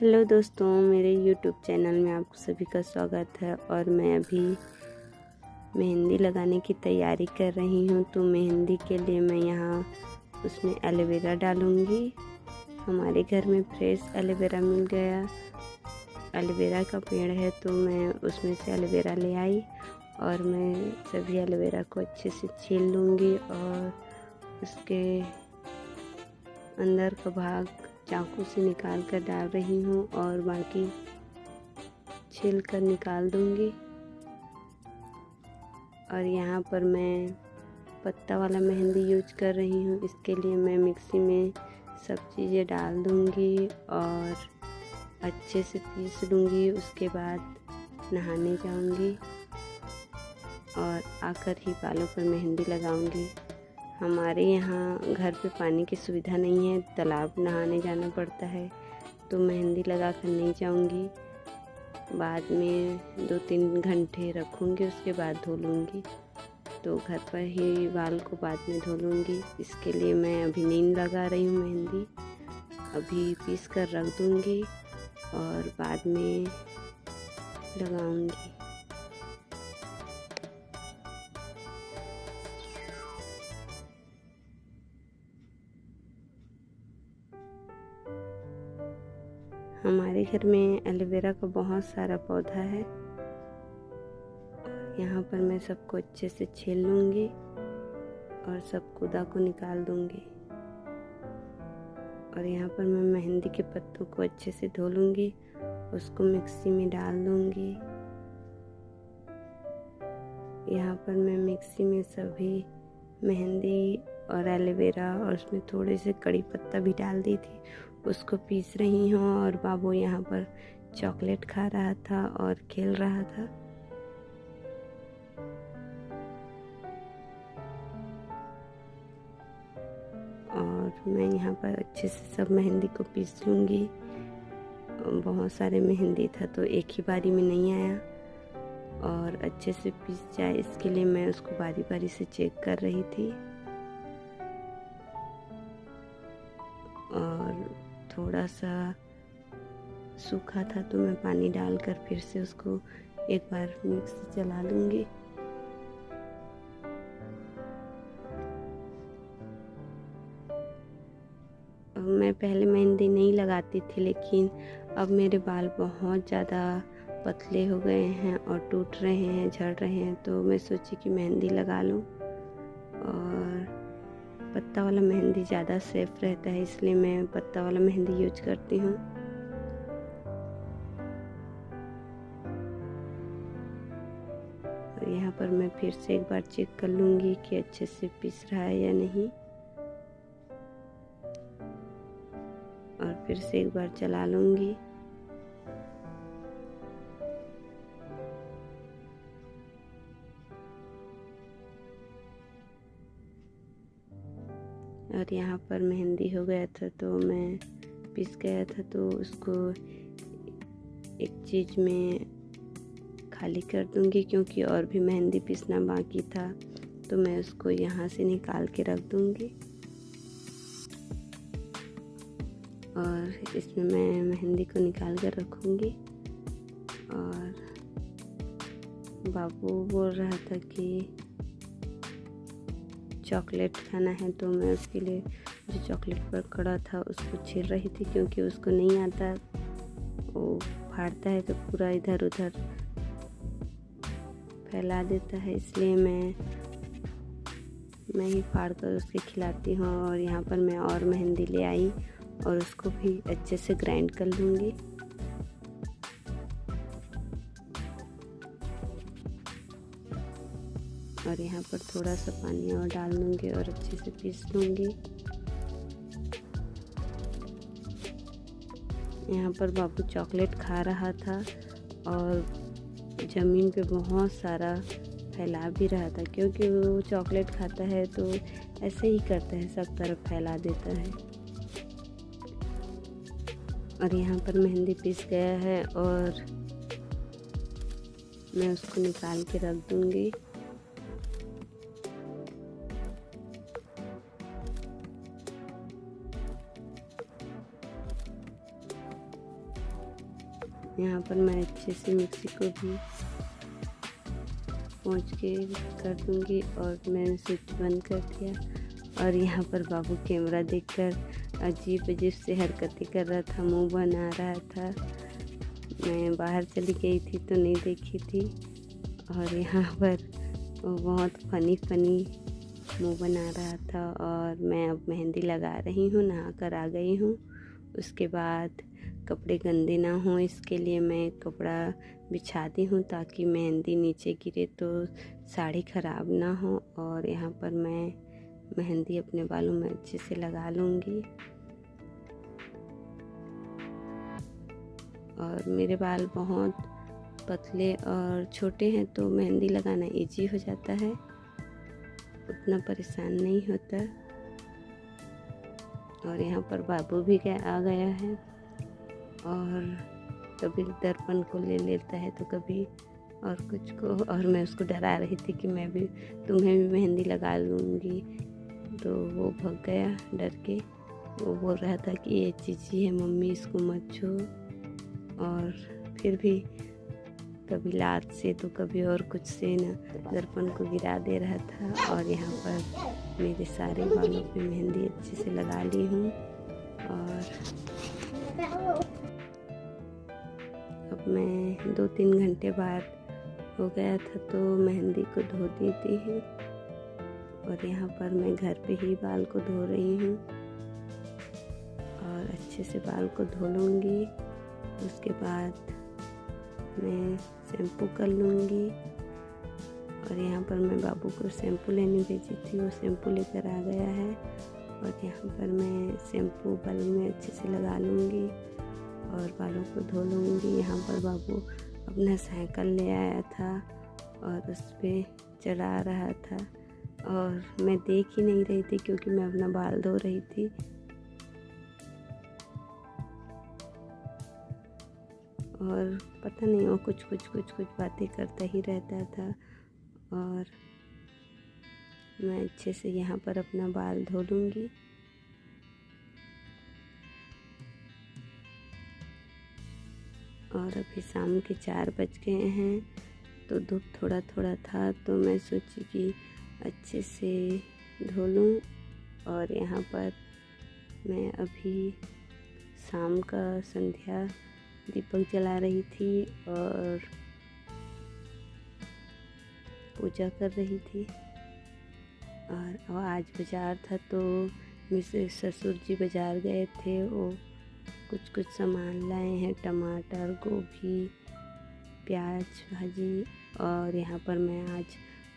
Hello दोस्तों, मेरे YouTube channel में आप सभी का स्वागत है। और मैं अभी मेहंदी लगाने की तैयारी कर रही हूँ। तो मेहंदी के लिए मैं यहाँ उसमें एलोवेरा डालूँगी। हमारे घर में फ्रेश एलोवेरा मिल गया। एलोवेरा का पेड़ है तो मैं उसमें से एलोवेरा ले आई और मैं सभी एलोवेरा को अच्छे से छील लूँगी और उसके अंदर का भाग चाकू से निकाल कर डाल रही हूँ और बाकी छील कर निकाल दूँगी। और यहाँ पर मैं पत्ता वाला मेहंदी यूज कर रही हूँ। इसके लिए मैं मिक्सी में सब चीज़ें डाल दूँगी और अच्छे से पीस लूँगी। उसके बाद नहाने जाऊँगी और आकर ही बालों पर मेहंदी लगाऊँगी। हमारे यहाँ घर पे पानी की सुविधा नहीं है, तालाब नहाने जाना पड़ता है, तो मेहंदी लगा कर नहीं जाऊँगी। बाद में 2-3 घंटे रखूँगी, उसके बाद धो लूँगी। तो घर पर ही बाल को बाद में धो लूँगी। इसके लिए मैं अभी नहीं लगा रही हूँ मेहंदी, अभी पीस कर रख दूँगी और बाद में लगाऊँगी। हमारे घर में एलोवेरा का बहुत सारा पौधा है। यहाँ पर मैं सबको अच्छे से छील लूँगी और सब कूदा को निकाल दूँगी। और यहाँ पर मैं मेहंदी के पत्तों को अच्छे से धो लूँगी, उसको मिक्सी में डाल दूँगी। यहाँ पर मैं मिक्सी में सभी मेहंदी और एलोवेरा और उसमें थोड़े से कड़ी पत्ता भी डाल दी थी, उसको पीस रही हूँ। और बाबू यहाँ पर चॉकलेट खा रहा था और खेल रहा था। और मैं यहाँ पर अच्छे से सब मेहंदी को पीस लूँगी। बहुत सारे मेहंदी था तो एक ही बारी में नहीं आया और अच्छे से पीस जाए, इसके लिए मैं उसको बारी बारी से चेक कर रही थी। और थोड़ा सा सूखा था तो मैं पानी डालकर फिर से उसको एक बार मिक्सी चला लूँगी। मैं पहले मेहंदी नहीं लगाती थी, लेकिन अब मेरे बाल बहुत ज़्यादा पतले हो गए हैं और टूट रहे हैं, झड़ रहे हैं, तो मैं सोची कि मेहंदी लगा लूँ। और पत्ता वाला मेहंदी ज़्यादा सेफ रहता है, इसलिए मैं पत्ता वाला मेहंदी यूज करती हूँ। और यहाँ पर मैं फिर से एक बार चेक कर लूँगी कि अच्छे से पिस रहा है या नहीं, और फिर से एक बार चला लूँगी। और यहाँ पर मेहंदी हो गया था तो मैं पिस गया था, तो उसको एक चीज़ में खाली कर दूँगी, क्योंकि और भी मेहंदी पिसना बाकी था, तो मैं उसको यहाँ से निकाल के रख दूँगी। और इसमें मैं मेहंदी को निकाल कर रखूँगी। और बाबू बोल रहा था कि चॉकलेट खाना है, तो मैं उसके लिए जो चॉकलेट पर कड़ा था उसको छील रही थी, क्योंकि उसको नहीं आता, वो फाड़ता है तो पूरा इधर उधर फैला देता है, इसलिए मैं ही फाड़ कर उसके खिलाती हूँ। और यहाँ पर मैं और मेहंदी ले आई और उसको भी अच्छे से ग्राइंड कर लूँगी। और यहाँ पर थोड़ा सा पानी और डाल लूँगी और अच्छे से पीस लूँगी। यहाँ पर बाबू चॉकलेट खा रहा था और ज़मीन पे बहुत सारा फैला भी रहा था, क्योंकि वो चॉकलेट खाता है तो ऐसे ही करता है, सब तरफ फैला देता है। और यहाँ पर मेहंदी पिस गया है और मैं उसको निकाल के रख दूँगी। यहाँ पर मैं अच्छे से मिक्सी को भी पोंछ के कर दूँगी और मैंने स्विच बंद कर दिया। और यहाँ पर बाबू कैमरा देखकर अजीब अजीब से हरकतें कर रहा था, मुंह बना रहा था। मैं बाहर चली गई थी तो नहीं देखी थी। और यहाँ पर वो बहुत फ़नी मुंह बना रहा था। और मैं अब मेहंदी लगा रही हूँ, नहा कर आ गई हूँ। उसके बाद कपड़े गंदे ना हों इसके लिए मैं कपड़ा बिछाती हूँ ताकि मेहंदी नीचे गिरे तो साड़ी ख़राब ना हो। और यहाँ पर मैं मेहंदी अपने बालों में अच्छे से लगा लूँगी। और मेरे बाल बहुत पतले और छोटे हैं तो मेहंदी लगाना इजी हो जाता है, उतना परेशान नहीं होता। और यहाँ पर बाबू भी आ गया है और कभी दर्पण को ले लेता है तो कभी और कुछ को। और मैं उसको डरा रही थी कि मैं भी तुम्हें भी मेहंदी लगा लूँगी, तो वो भाग गया डर के। वो बोल रहा था कि ये चीज़ी है मम्मी, इसको मत छू। और फिर भी कभी लात से तो कभी और कुछ से न दर्पण को गिरा दे रहा था। और यहाँ पर मेरे सारे बालों पे मेहंदी अच्छे से लगा ली हूँ। और अब मैं 2-3 घंटे बाद हो गया था तो मेहंदी को धो देती हूँ। और यहाँ पर मैं घर पे ही बाल को धो रही हूँ और अच्छे से बाल को धो लूँगी। उसके बाद मैं शैम्पू कर लूँगी। और यहाँ पर मैं बाबू को शैम्पू लेने भेजी थी, वो शैम्पू लेकर आ गया है। और यहाँ पर मैं शैम्पू बाल में अच्छे से लगा लूँगी और बालों को धो लूँगी। यहाँ पर बाबू अपना साइकिल ले आया था और उस पर चढ़ा रहा था और मैं देख ही नहीं रही थी क्योंकि मैं अपना बाल धो रही थी। और पता नहीं वो कुछ बातें करता ही रहता था। और मैं अच्छे से यहाँ पर अपना बाल धो लूँगी। और अभी शाम के 4 बज गए हैं तो धूप थोड़ा था तो मैं सोची कि अच्छे से धो लूँ। और यहाँ पर मैं अभी शाम का संध्या दीपक जला रही थी और पूजा कर रही थी। और आज बाज़ार था तो मेरे ससुर जी बाज़ार गए थे, वो कुछ सामान लाए हैं, टमाटर, गोभी, प्याज भाजी। और यहाँ पर मैं आज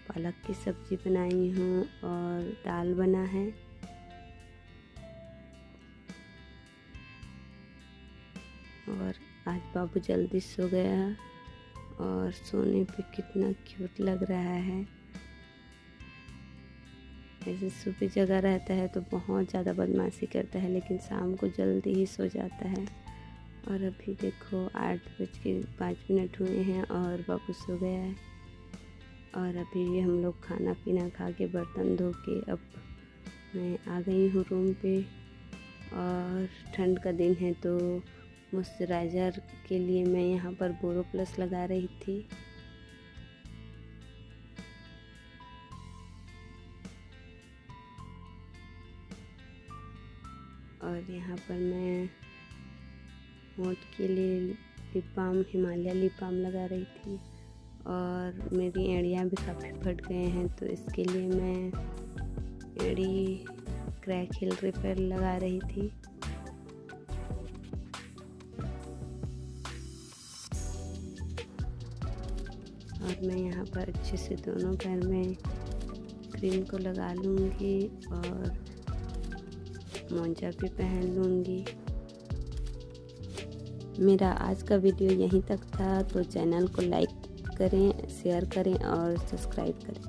पालक की सब्ज़ी बनाई हूँ और दाल बना है। और आज बाबू जल्दी सो गया और सोने पे कितना क्यूट लग रहा है। ऐसे सुबह जगा रहता है तो बहुत ज़्यादा बदमाशी करता है, लेकिन शाम को जल्दी ही सो जाता है। और अभी देखो 8:05 हुए हैं और बाबू सो गया है। और अभी हम लोग खाना पीना खा के बर्तन धो के अब मैं आ गई हूँ रूम पे। और ठंड का दिन है तो मॉइस्चराइज़र के लिए मैं यहाँ पर बोरोप्लस लगा रही थी। और यहाँ पर मैं होंठ के लिए lip balm, Himalaya lip balm लगा रही थी। और मेरी एड़ियाँ भी काफ़ी फट गए हैं तो इसके लिए मैं एड़ी क्रैक हिल रिपेयर लगा रही थी। और मैं यहाँ पर अच्छे से दोनों पैर में क्रीम को लगा लूँगी और मोजा भी पहन लूँगी। मेरा आज का वीडियो यहीं तक था, तो चैनल को लाइक करें, शेयर करें और सब्सक्राइब करें।